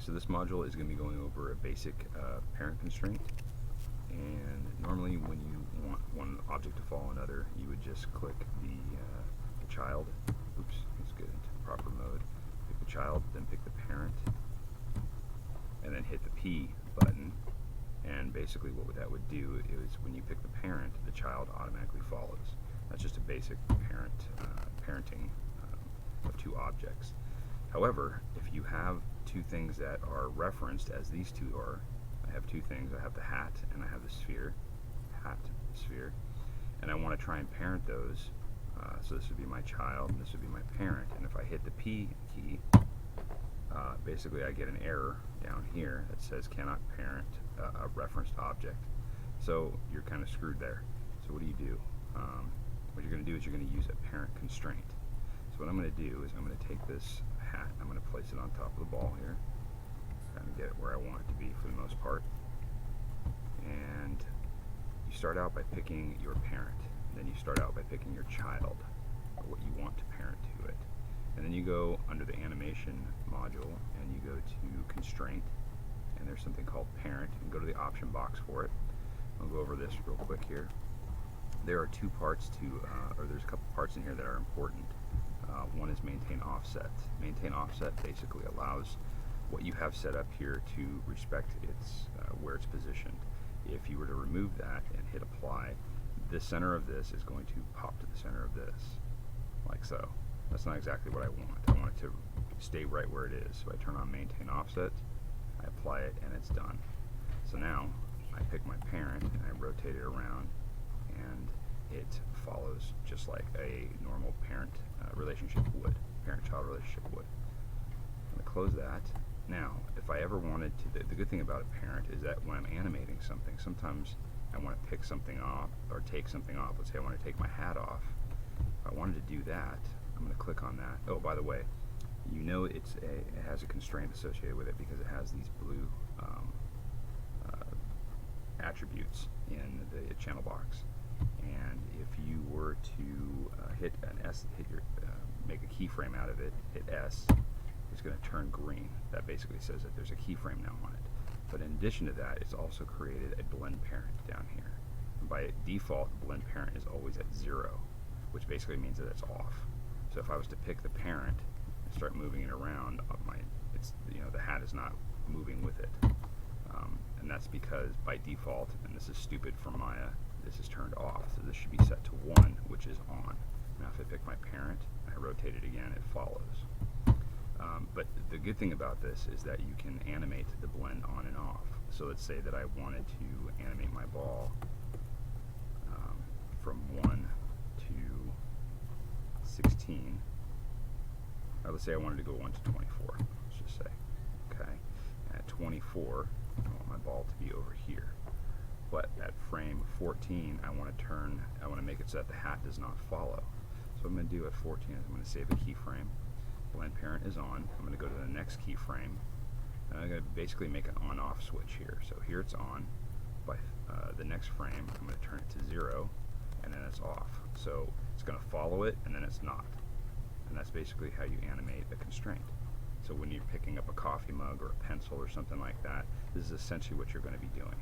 So this module is going to be going over a basic parent constraint, and normally when you want one object to follow another, you would just click the child. Oops, let's get into proper mode. Pick the child, then pick the parent, and then hit the P button. And basically what that would do is when you pick the parent, the child automatically follows. That's just a basic parenting of two objects. However, if you have two things that are referenced as these two are, I have two things, I have the hat and I have the sphere, hat, sphere, and I want to try and parent those, so this would be my child and this would be my parent, and if I hit the P key, basically I get an error down here that says cannot parent a referenced object. So you're kind of screwed there. So what do? What you're going to do is you're going to use a parent constraint. So what I'm going to do is I'm going to take this hat, I'm going to place it on top of the ball here, kind of get it where I want it to be for the most part. And you start out by picking your parent. Then you start out by picking your child, or what you want to parent to it. And then you go under the animation module and you go to constraint, and there's something called parent, and go to the option box for it. I'll go over this real quick here. There are two parts to, or there's a couple parts in here that are important. One is maintain offset. Maintain offset basically allows what you have set up here to respect its where it's positioned. If you were to remove that and hit apply, the center of this is going to pop to the center of this, like so. That's not exactly what I want. I want it to stay right where it is. So I turn on maintain offset, I apply it, and it's done. So now I pick my parent and I rotate it around, and it follows just like a normal parent relationship would, parent-child relationship would. I'm going to close that. Now, if I ever wanted to, the good thing about a parent is that when I'm animating something, sometimes I want to pick something off or take something off. Let's say I want to take my hat off. If I wanted to do that, I'm going to click on that. Oh, by the way, you know it has a constraint associated with it because it has these blue attributes in the channel box. And if you were to hit an S, make a keyframe out of it, hit S, it's going to turn green. That basically says that there's a keyframe now on it. But in addition to that, it's also created a blend parent down here. And by default, the blend parent is always at 0, which basically means that it's off. So if I was to pick the parent and start moving it around, the hat is not moving with it. And that's because by default, and this is stupid for Maya, this is turned off. So this should be set to 1, which is on. Now if I pick my parent and I rotate it again, it follows. But the good thing about this is that you can animate the blend on and off. So let's say that I wanted to animate my ball from 1 to 16. Let's say I wanted to go 1 to 24, let's just say. Okay. And at 24, I want my ball to be over here. But at frame 14, I want to make it so that the hat does not follow. So what I'm going to do at 14 is I'm going to save a keyframe. Blend parent is on. I'm going to go to the next keyframe, and I'm going to basically make an on-off switch here. So here it's on. By the next frame, I'm going to turn it to 0, and then it's off. So it's going to follow it, and then it's not. And that's basically how you animate a constraint. So when you're picking up a coffee mug or a pencil or something like that, this is essentially what you're going to be doing.